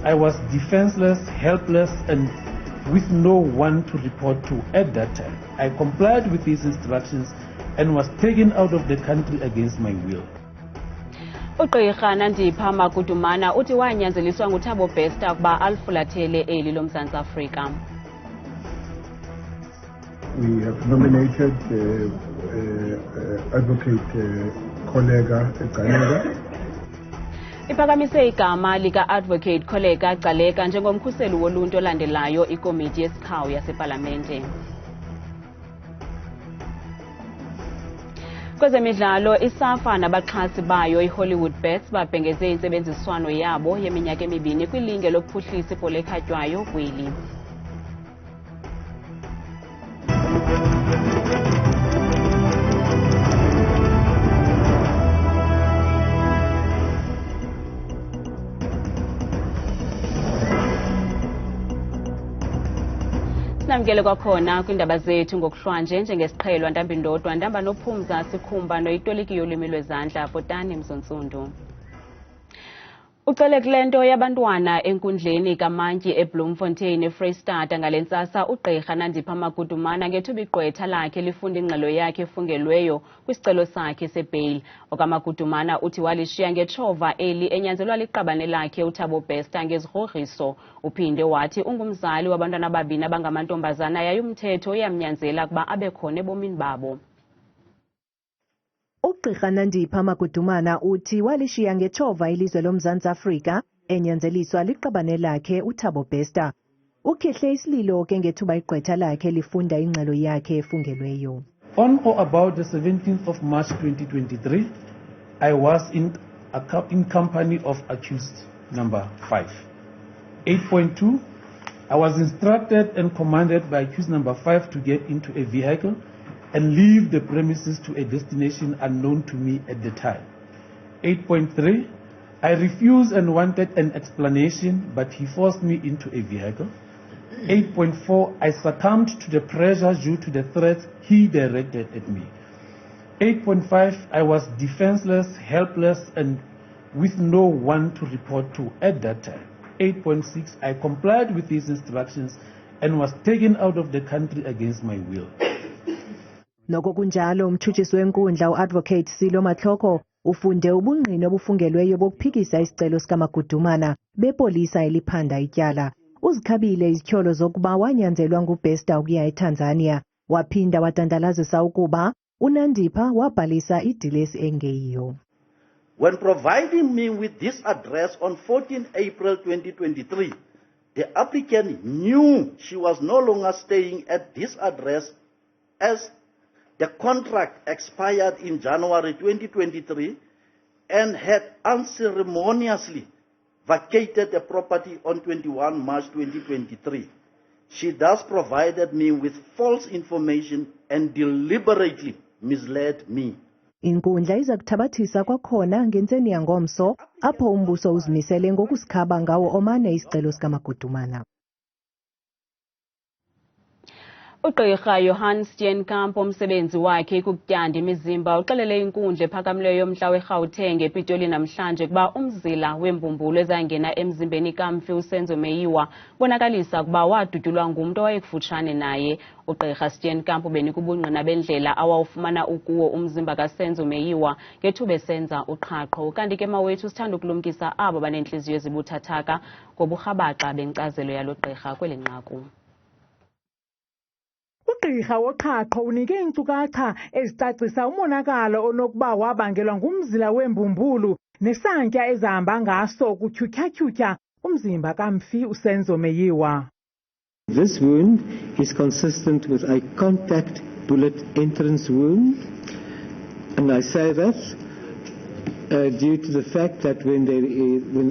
I was defenseless, helpless, and with no one to report to at that time. I complied with his instructions and was taken out of the country against my will. Ugqirha Nandipha Magudumana uthi wanyanzeliswa nguThabo Bester ukuba alifulathele eli loMzantsi Afrika. We have nominated advocate lika-Gcaleka. Iphakamise igama lika-advocate lika-Gcaleka njengomkhuseli woluntu olandelayo ikomiti yesikhawu yasepalamente. Kwezemidlalo, isafa nabaxhasi bayo iHollywood Bets babhengeze intsebenziswano yabo yeminyaka emibini kwilinge lokuphuhlisa ibhol'ekhatywayo kweli. Namkele kwakhona kwiindaba zethu ngokuhlwanje njengesiqhelwa Ntambindodwa Ndamba noPhumza Sikhumba noyitoliki yolwimi lwezandla Bhotani Mzontsundu. Ucele kule nto yabantwana enkundleni kaMantyi eBloemfontein eFreystata ngale ntsasa ugqirha Nandipha Magudumana ngethuba igqwetha lakhe lifunda ingxelo yakhe efungelweyo kwisicelo sakhe sebeyili. OkaMagudumana uthi walishiya ngetshova eli enyanzelwa liqabane lakhe uThabo Bester ngezigrogriso. Uphinde wathi ungumzali wabantwana ababini abangamantombazana yaye uMthetho uyamnyanzela ukuba abe khona ebomini babo. Ugqirha Nandipha Magudumana uthi walishiya ngetshova ilizwe loMzantsi Afrika enyanzeliswa liqabane lakhe uThabo Bester. Ukhehle isililo ke ngethuba igqwetha lakhe lifunda ingxelo yakhe efungelweyo. On or about the 17th of March 2023, I was in company of accused number 5. 8.2, I was instructed and commanded by accused number 5 to get into a vehicle and leave the premises to a destination unknown to me at the time. 8.3, I refused and wanted an explanation, but he forced me into a vehicle. 8.4, I succumbed to the pressure due to the threats he directed at me. 8.5, I was defenseless, helpless, and with no one to report to at that time. 8.6, I complied with his instructions and was taken out of the country against my will. Noko kunjalo umtshutshisi wenkundla uadvocate Silo Matloko ufunde ubungqina obufungelweyo bokuphikisa isicelo sikaMagudumana bepolisa eliphanda ityala. Uzikhabile izityholo zokuba wanyanzelwa nguBester ukuya eTanzania, waphinda watandalazisa ukuba uNandipha wabhalisa idilesi engeyiyo. When providing me with this address on 14 April 2023, the applicant knew she was no longer staying at this address as the contract expired in January 2023 and had unceremoniously vacated the property on 21 March 2023. She thus provided me with false information and deliberately misled me. Inkundla iza kuthabathisa kwakhona ngentseni yangomso apho umbuso uzimisele ngokusikhaba ngawo omane isicelo sikaMagudumana. Ugqirha Ziyanda Ngcobo umsebenzi wakhe kukutyanda imizimba uxelele inkundla ephakamileyo yomntla weGauteng ePitoli namhlanje kuba umzila wembumbulu ezangena emzimbeni kamfi uSenzo Meyiwa bonakalisa kuba wadutyulwa ngumntu owayekufutshane naye. Ugqirha Ziyanda Ngcobo benika ubungqina bendlela awawufumana ukuwo umzimba kaSenzo Meyiwa ngethuba esenza uqhaqho. Kanti ke mawethu sithanda ukulumkisa abo banentliziyo ezibuthathaka ngoburhabaxa benkcazelo yalo gqirha kweli nqaku. Ugqirha woqhaqho unike iinkcukacha ezicacisa umonakalo onokuba wabangelwa ngumzila wembumbulu nesantya ezihamba ngaso kutyhutyhatyhutyha umzimba kamfi uSenzo Meyiwa. This wound is consistent with a contact bullet entrance wound, and I say that due to the fact that when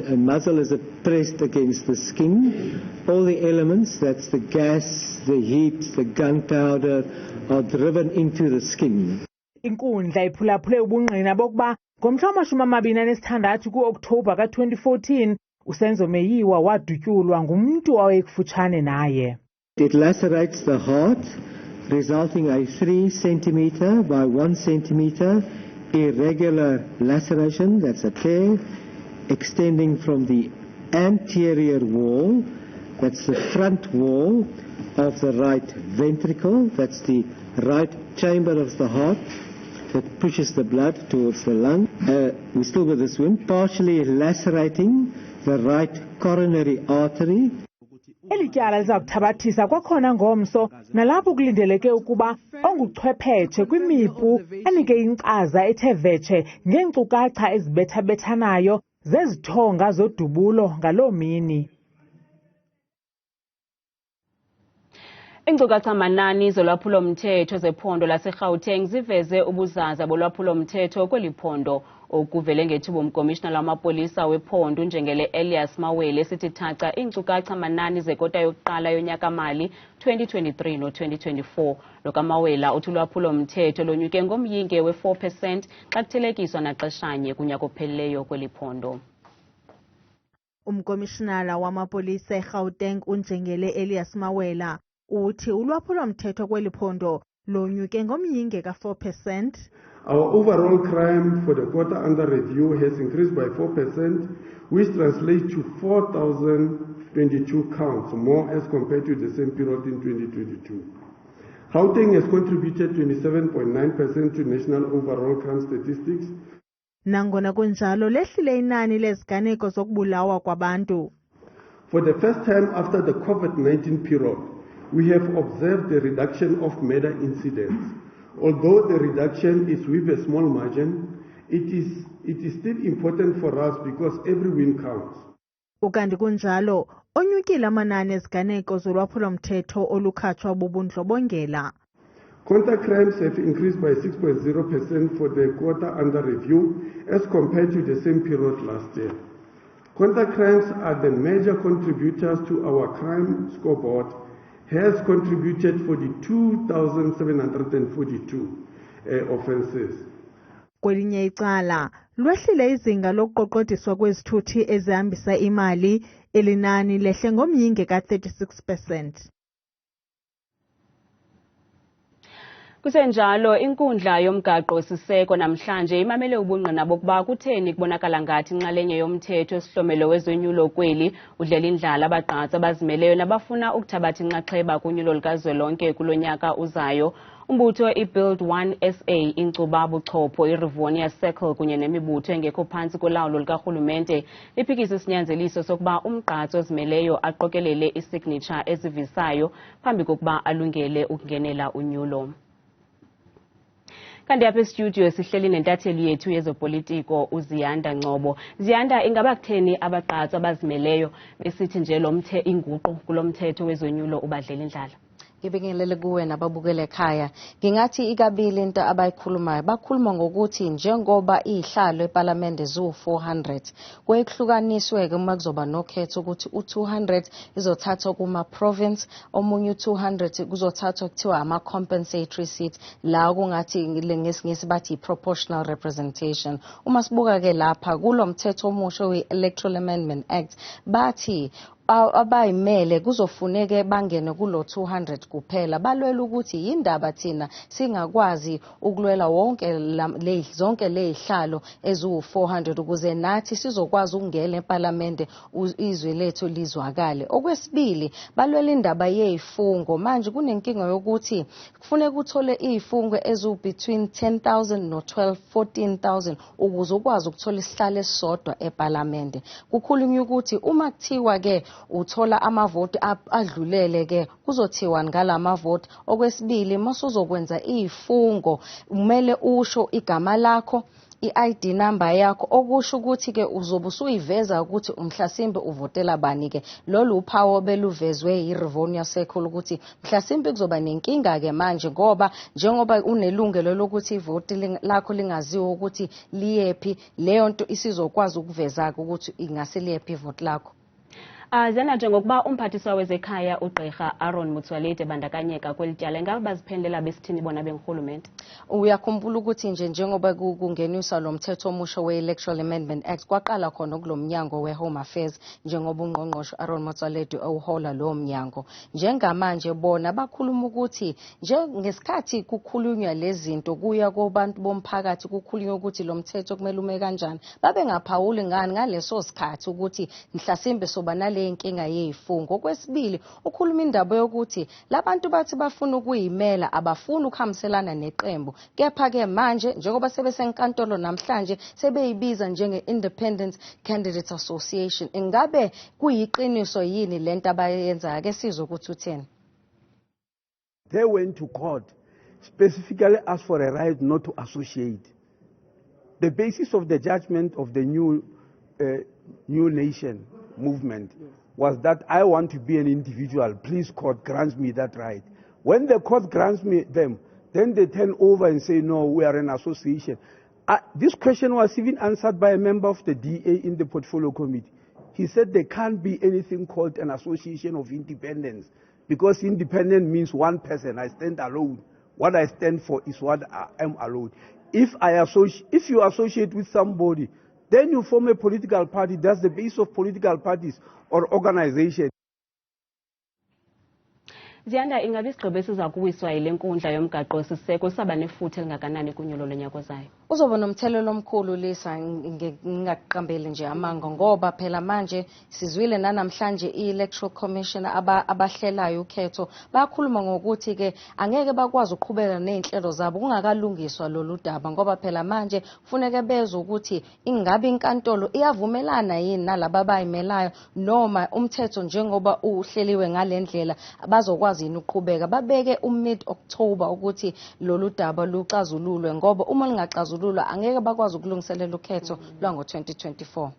a muzzle is pressed against the skin, all the elements, that's the gas, the heat, the gunpowder, are driven into the skin. Inkundla iphulaphule ubungqina bokuba ngomhla wama-26 ku-Okthobha ka-2014 uSenzo Meyiwa wadutyulwa ngumntu owayekufutshane naye. It lacerates the heart, resulting a 3 centimeter by 1 centimeter irregular laceration, that's a tear, extending from the anterior wall, that's the front wall of the right ventricle, that's the right chamber of the heart that pushes the blood towards the lung. We're still with this wound, partially lacerating the right coronary artery. Eli tyala liza kuthabathisa kwakhona ngomso nalapho kulindeleke ukuba onguchwephetshe kwimipu anike inkcaza ethe vetshe ngeenkcukacha ezibethabethanayo zezithonga zodubulo ngaloo mini. Iinkcukacha-manani zolwaphulo-mthetho zephondo laseGauteng ziveze ubuzaza bolwaphulo-mthetho kweli phondo okuvele ngethuba umkomishinala wamapolisa wephondo uNjengele Elias Mawele sithi thaca iinkcukacha-manani zekota yokuqala yonyaka-mali 2023 no-2024. Lo kaMawela uthi ulwaphulo-mthetho lonyuke ngomyinge we-4% xa kuthelekiswa naxeshanye kunyaka ophelileyo kweli phondo. Umkomishinala wamapolisa eGauteng uNjengele Elias Mawela uthi ulwaphulo-mthetho kweli phondo lonyuke ngomyinge ka-4%. Our overall crime for the quarter under review has increased by 4%, which translates to 4,022 counts more as compared to the same period in 2022. Gauteng has contributed 27.9% to national overall crime statistics. Nangona kunjalo lehlile inani leziganeko zokubulawa kwabantu. For the first time after the COVID-19 period, we have observed the reduction of murder incidents. Although the reduction is with a small margin, it is still important for us because every win counts. Ukanti kunjalo, onyukile amanani eziganeko zolwaphulo-mthetho olukhatshwa bubundlobongela. Contact crimes have increased by 6.0% for the quarter under review as compared to the same period last year. Contact crimes are the major contributors to our crime scoreboard, has contributed for the 2,742 offences. Kwelinye icala, lwehlile izinga lokuqoqodiswa kwezithuthi ezihambisa imali elinani lehle ngomyinge ka-36%. Kusenjalo, inkundla yomgaqo-siseko namhlanje imamele ubungqina bokuba kutheni kubonakala ngathi inxalenye yomthetho sihlomelo wezonyulo kweli udlela indlala abagqatsi abazimeleyo nabafuna ukuthabatha inxaxheba kunyulo lukazwelonke kulo nyaka uzayo. Umbutho iBuild 1 SA, inkcuba buchopho, iRivonia Circle kunye nemibutho engekho phantsi kolawulo lukarhulumente iphikisa isinyanzeliso sokuba umgqatsi ozimeleyo aqokelele isignature ezivisayo phambi kokuba alungele ukungenela unyulo. Kanti apha estudio sihleli nentatheli yethu yezopolitiko uZiyanda Ngcobo. Ziyanda, ingaba kutheni abagqatsi abazimeleyo besithi nje inguqu kulo mthetho wezonyulo ubadlela indlala? Ngibingelele kuwe nababukele ekhaya. Ngingathi ikabili into abayikhulumayo. Bakhuluma ngokuthi njengoba izihlalo eParliament ziwu-400, kwekuhlukaniswe ke uma kuzoba nokhetho ukuthi u200 izothathwa kuma province, omunye u200 kuzothathwa kuthiwa ama compensatory seats, la kungathi ngesingisi bathi proportional representation. Uma sibuka ke lapha kulo mthetho omusha we-Electoral Amendment Act bathi abayimele kuzofuneke bangene kulo 200 kuphela. Balwela ukuthi yindaba thina singakwazi ukulwela zonke lezihlalo eziwu400 ukuze nathi sizokwazi ukungena eParliament izwe lethu lizwakale. Okwesibili balwela indaba yezifungo. Manje kunenkinga yokuthi kufuneka uthole izifungo eziwu between 10,000 no 14,000 ukuze ukwazi ukuthola isihlalo esisodwa eParliament. Kukhulunywa ukuthi uma kuthiwa ke uthola amavoti adlulele ke kuzothiwa ngalama voti. Okwesibili masuzokwenza izifungo kumele usho igama lakho, i-ID number yakho, okusho ukuthi ke uzobe usuyiveza ukuthi umhlasimbe uvotela bani ke. Lolu uphawu beluvezwe iRivonia Circle ukuthi mhlasimbe kuzoba nenkinga ke manje ngoba njengoba unelungelo lokuthi ivoti lakho lingaziwa ukuthi liyephi, leyo nto isizokwazi ukuveza ukuthi ingase liyephi ivoti lakho. Ziyanda, njengokuba umphathiswa wezekhaya uGqirha Aaron Motsoaledi ebandakanyeka kweli tyala, ingabe baziphendelela besithini bona bengurhulumente? Uyakhumbula ukuthi njengoba kungeniswa lo mthetho omusha we-Electoral Amendment Act kwaqala khona kulo mnyango we-Home Affairs njengoba ungqongqoshe Aaron Motsoaledi uhola lo mnyango. Njengamanje bona bakhuluma ukuthi ngesikhathi kukhulunywa lezinto kuya kubantu bomphakathi kukhulunywa ukuthi lo mthetho kumele ume kanjani, babe ngaphawuli ngani ngaleso sikhathi ukuthi mhlasimbe soba nale inkinga yezifungo. Okwesibili, ukhuluma indaba yokuthi labantu bathi bafuna ukuyimela, abafuni ukuhamselana neqembu, kepha ke manje njengoba sebesenkantolo namhlanje sebeyibiza njenge-Independent Candidate Association. Ingabe kuyiqiniso yini lento abayenza? Ke sizwe ukuthi utheni. They went to court, specifically asked for a right not to associate. The basis of the judgment of the new nation movement was that I want to be an individual. Please, court, grant me that right. When the court grants me them, then they turn over and say, no, we are an association. This question was even answered by a member of the DA in the portfolio committee. He said there can't be anything called an association of independence because independent means one person. I stand alone. What I stand for is what I am alone. If you associate with somebody, then you form a political party. That's the base of political parties or organization. Ziyanda, ingabe isigqibo esiza kuwiswa yile nkundla yomgaqo siseko saba nefuthe elingakanani kunyulo lonyaka ozayo? Uzoba nomthelelo omkhulu Lisa, ngingaqambeli nje amanga ngoba phela manje sizwile nanamhlanje i-Electoral Commission abahlelayo ukhetho bakhuluma ngokuthi ke angeke bakwazi ukuqhubeka nezinhlelo zabo kungakalungiswa lolu daba ngoba phela manje kufuneka bezwe ukuthi ingabe inkantolo iyavumelana yini nalabo abayimelayo noma umthetho njengoba uhleliwe ngalendlela bazokwazi yini ukuqhubeka. Babeke mid-October ukuthi lolu daba luxazululwe ngoba uma lingaxazululwa angeke bakwazi ukulungiselela ukhetho lwango-2024.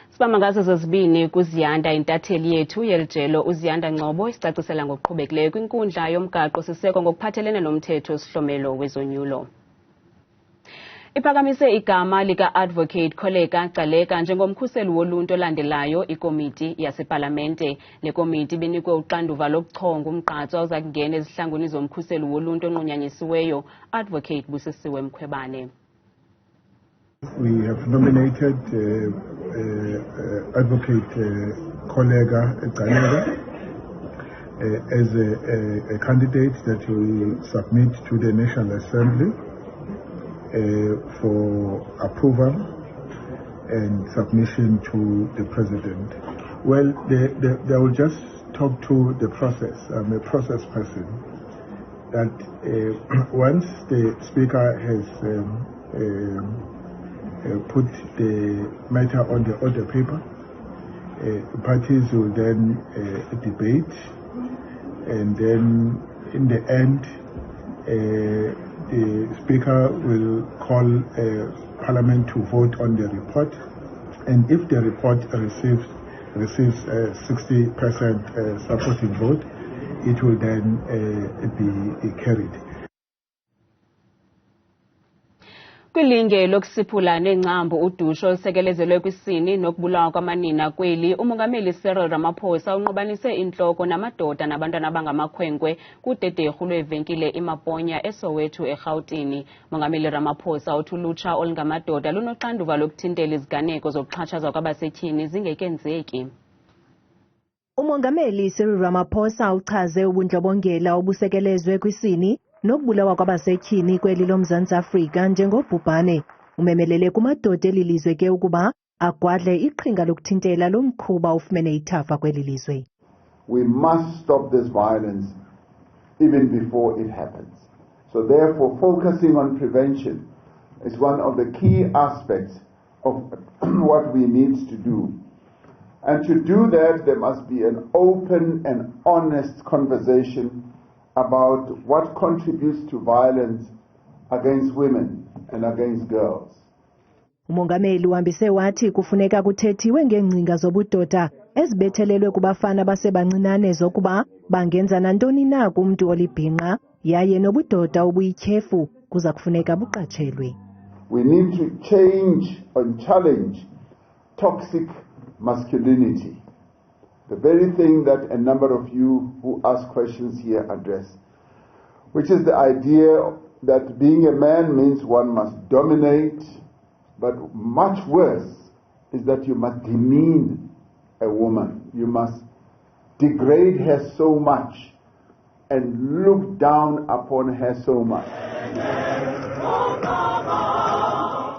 Sibamba ngazo zozibini kuZiyanda intatheli yethu yelijelo uZiyanda Ngcobo isicacisela ngokuqhubekileyo kwinkundla yomgaqo siseko ngokuphathelene nomthetho sihlomelo wezonyulo. Iphakamise igama lika-Advocate lika-Gcaleka njengomkhuseli woluntu olandelayo ikomiti yasepalamente. Le komiti ibinikwe uxanduva lokuchonga umgqatso oza kungena ezihlangwini zomkhuseli woluntu onqunyanyisiweyo Advocate Busisiwe Mkhwebane. We have nominated Advocate lika-Gcaleka as a candidate that we submit to the National Assembly for approval and submission to the President. Well, they will just talk to the process. I'm a process person. That once the Speaker has put the matter on the order paper, parties will then debate, and then in the end, the Speaker will call Parliament to vote on the report, and if the report receives 60% supporting vote, it will then be carried. Kwilinge lokusiphula neengcambu udusho olusekelezelwe kwisini nokubulawa kwamanina kweli, umongameli uRamaphosa unqobanise intloko namadoda nabantwana abangamakhwenkwe kudederhu lwevenkile iMaponya eSoweto eGauteng. Mongameli Ramaphosa uthi ulutsha olungamadoda lunoxanduva lokuthintela iziganeko zokuxhatshazwa kwabasetyhini zingekenzeki. Umongameli Ramaphosa uchaze ubundlobongela obusekelezwe kwisini nokubulawa kwabasetyhini kweli loMzantsi Afrika njengobhubhane. Umemelele kumadoda elilizwe ke ukuba agwadle iqhinga lokuthintela lo mkhuba ufumene ithafa kweli lizwe. We must stop this violence even before it happens. So therefore focusing on prevention is one of the key aspects of what we need to do. And to do that, there must be an open and honest conversation about what contributes to violence against women and against girls. Umongameli uhambise wathi kufuneka kuthethiwe ngeengcinga zobudoda ezibethelelwe kubafana basebancinane zokuba bangenza nantoni na kumntu olibhinqa yaye nobudoda obuyityhefu kuza kufuneka buqatshelwe. We need to change and challenge toxic masculinity. The very thing that a number of you who ask questions here address, which is the idea that being a man means one must dominate, but much worse is that you must demean a woman. You must degrade her so much and look down upon her so much.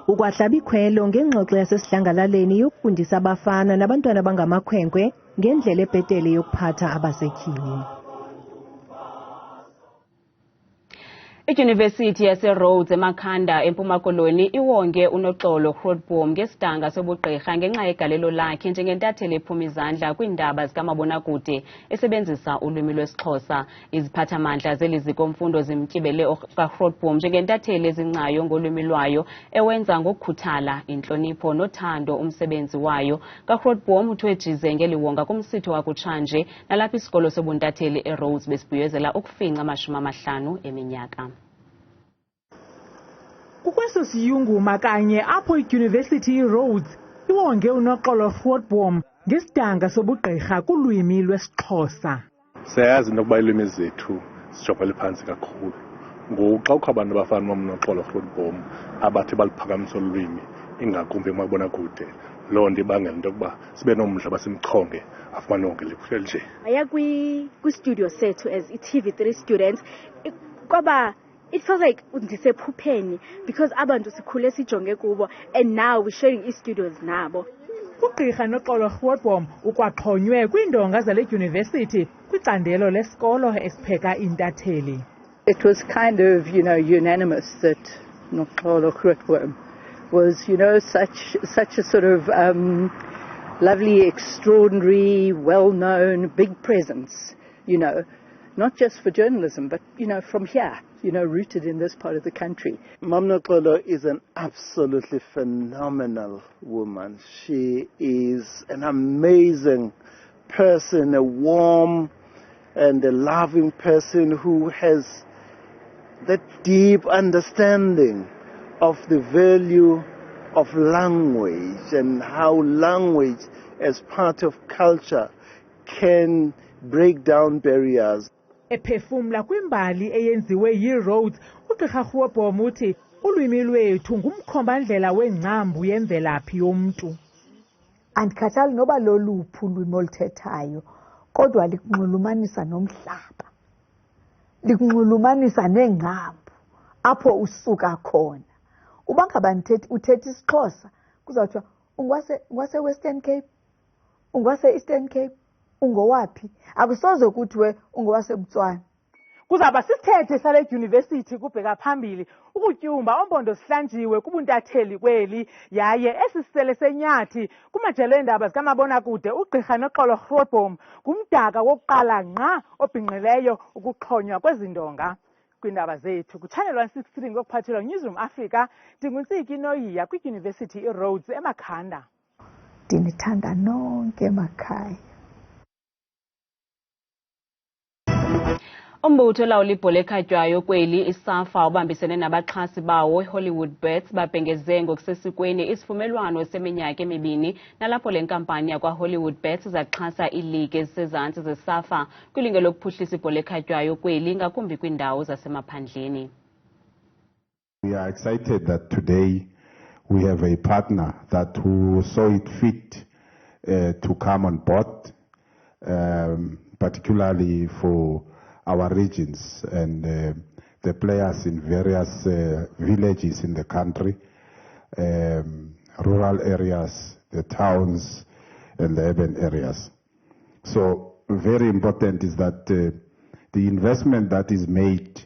Ukwahlaba ikhwelo ngengxoxo yasesidlangalaleni yokufundisa abafana nabantwana abangamakhwenkwe ngendlela ebhetele yokuphatha abasetyhini. Idyunivesithi yaseRhodes eMakhanda eMpuma Koloni iwonge uNoxolo Grootboom ngesidanga sobugqirha ngenxa yegalelo lakhe njengentatheli ephuma izandla kwiindaba zikamabonakude esebenzisa ulwimi lwesiXhosa. Iziphathamandla zeliziko mfundo zimtyibele uGrootboom njengentatheli ezingcayo ngolwimi lwayo ewenza ngokukhuthala intlonipho nothando umsebenzi wayo. kaGrootboom uthwejize ngeliwonga kumsitho wakutshanje nalapho isikolo sobuntatheli eRhodes besibhiyozela ukufinca 50 eminyaka. Kukweso siyunguma kanye apho idyunivesithi iRhodes iwonge uNoxolo Grootboom ngesidanga sobugqirha kulwimi lwesiXhosa. Siyayazi into yokuba ilwimi zethu sijongele phantsi kakhulu. Ngoku xa kukho abantu abafana noNoxolo Grootboom abathi baliphakamise ulwimi ingakumbi emabonakude, loo nto ibangela into yokuba sibe nomdla basimchonge afumane wonke likhulu nje. Aya kwi-studio sethu as i-TV3 students kwaba it feels like ndisephupheni because abantu sikhule sijonge kubo and now we're sharing i-studios nabo. Ugqirha Noxolo Grootboom ukwaqhonywe kwiindonga zale dyunivesithi kwicandelo lesikolo esipheka intatheli. It was kind of, unanimous that Noxolo Grootboom was, such a sort of lovely, extraordinary, well-known, big presence, not just for journalism, but, from here, rooted in this part of the country. Mam Noxolo is an absolutely phenomenal woman. She is an amazing person, a warm and a loving person who has that deep understanding of the value of language and how language as part of culture can break down barriers. Ephefumla kwimbali eyenziwe yiRhodes, ugqirha Grootboom uthi ulwimi lwethu ngumkhombandlela wengcambu yemvelaphi yomntu. Andikhathali noba loluphi ulwimi oluthethayo, kodwa likunxulumanisa nomhlaba, likunxulumanisa nengcambu apho usuka khona. Uba ngaba uthetha isiXhosa kuzawuthiwa ungwase-Western Cape, ungwase-Eastern Cape, ungowaphi, akusoze kuthiwe ungowaseBotswana. Kuzaba sisithethe sale dyunivesithi kubheka phambili ukutyumba ombondo sihlanjiwe kubuntatheli kweli yaye esi sisele senyathi kumajelo eendaba zikamabonakude ugqirha Noxolo Grootboom ngumdaka wokuqala ngqa obhinqileyo ukuxhonywa kwezi ndonga. Kwiindaba zethu kuChannel 163 ngokuphathelwa Newsroom Africa, ndinguNtsiki Noyiya kwidyunivesithi iRhodes eMakhanda. Ndinithanda nonke emakhaya. Umbutho olawula ibhol'ekhatywayo kweli iSAFA ubambisene nabaxhasi bawo iHollywood Bets babhengeze ngokusesikweni isivumelwano seminyaka emibini nalapho le nkampani yakwaHollywood Bets zaxhasa iiligi ezisezantsi zeSAFA kwilinge lokuphuhlisa ibhol'ekhatywayo kweli ngakumbi kwiindawo zasemaphandleni. We are excited that today we have a partner that who saw it fit to come on board, particularly for our regions and the players in various villages in the country, rural areas, the towns and the urban areas. So very important is that the investment that is made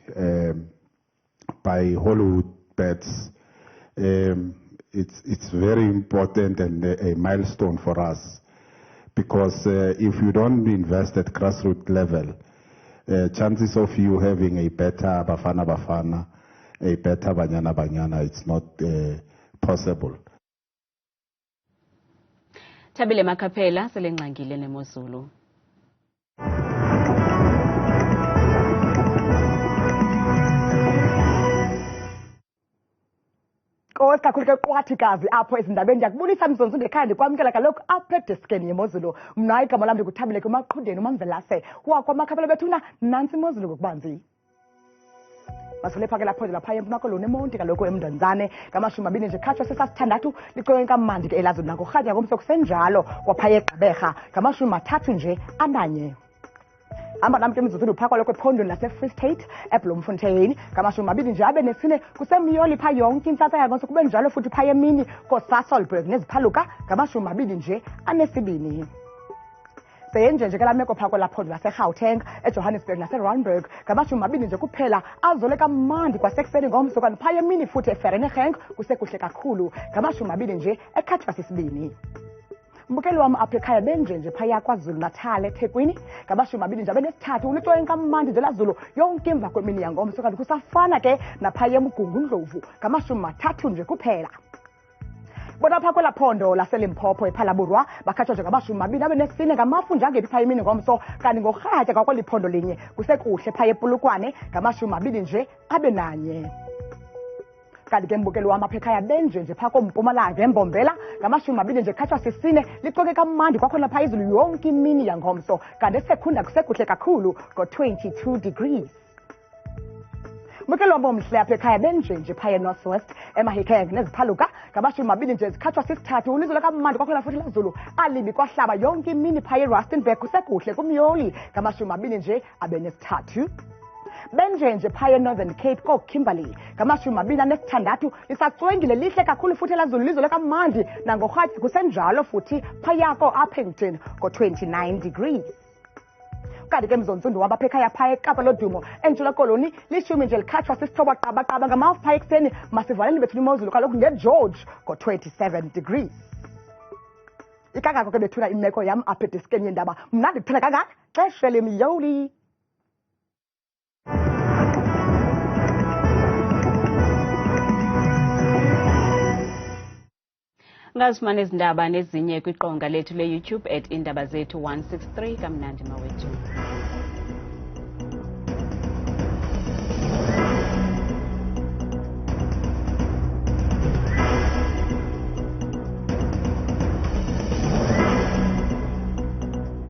by Hollywood Bets, it's very important and a milestone for us, because if you don't invest at grassroots level, chances of you having a better Bafana, a better Banyana, it's not possible. Thabile Makaphela selengxangile neMozulu. Enkosi kakhulu ke qwathikazi apho ezindabeni ndiyakubulisa Mzonzundu ekhaya ndikwamkela kaloku apha edeskeni yemozulu. Mna igama lam ndikuthabile kumaqhundeni uMamvelase. Wakwamakhabela bethuna nantsi imozulu ngokubanzi. Masule phakela phozela phaya empuma koloni emonti kaloku emndanzane ngamashumi nje khatshwa sesasithandathu licoke kamandi ke elazulu nangokurhatya ngomso kusenjalo kwaphaya eGqeberha ngamashumi 3 nje ananye. Amba nam ke Mzonzundu phakwa lokho ephondweni lase-Free State eBloemfontein ngamashumi 2 nje abe nesine kusemyoli pha yonke intsatsa yangoso kube njalo futhi phaya emini koSasolburg neziphaluka ngamashumi 2 nje anesibini. Seyenje nje ke la meko phakwa lapho laseGauteng eJohannesburg naseRandburg ngamashumi 2 nje kuphela azole kamandi kwasekuseni ngomso kanti phaya emini futhi eVereniging kusekuhle kakhulu ngamashumi 2 nje ekhatshwa sisibini. Mbukeli wam apha ekhaya benje phaya kwaZulu Natal eThekwini ngamashumi 2 nje abenesithathu ulicoke kamandi nje lazulu yonke emva kwemini yangomso kanti kusafana ke naphaya eMgungundlovu ngamashumi 3 nje kuphela. Bona pha kwela phondo laseLimpopo ePhalaburwa bakhatshwa nje ngamashumi 2 abenesine ngamafu nje angephi phaya emini ngomso kanti ngorhatya kwakweli phondo linye kusekuhle phaya ePulukwane ngamashumi 2 nje abenanye. Kanti ke mbukeli wam apha ekhaya benje pha koMpumalanga eMbombela ngamashumi 2 nje khatshwa sisine licoke kamandi kwakhona phaya izulu yonke imini yangomso kanti esekhunda kusekuhle kakhulu ngo-22 degrees. Mbukeli wam omhle apha ekhaya benje phaya eNorthwest eMahikeng neziphaluka ngamashumi 2 nje zikhatshwa sisithathu ulizwe kamandi kwakhona futhi lazulu alibi kwahlaba yonke imini phaya eRustenburg kusekuhle kumyoli ngamashumi 2 nje abenesithathu. Benje phaya eNorthern Cape koKimberley ngamashumi 26 lisacwengile lihle kakhulu futhi lazulu lizwe kamandi nangorhatya kusenjalo futhi phayako Uppington ngo-29 degrees. Kanti ke Mzonzundu wam apha ekhaya phaya eKapa lodumo entshula koloni lishumi nje likhatshwa sisithoba qabaqaba ngamafu phaya ekuseni masivaleni bethu imozulu kaloku ngeGeorge ngo-27 degrees. Ikangako ke bethuna imeko yam apha edeskeni yendaba mna ndikuthanda kangaka xesha lemyoli. Ngazifumana izindaba nezinye kwiqonga lethu le-YouTube @Iindaba Zethu 163 kamnandi mawethu.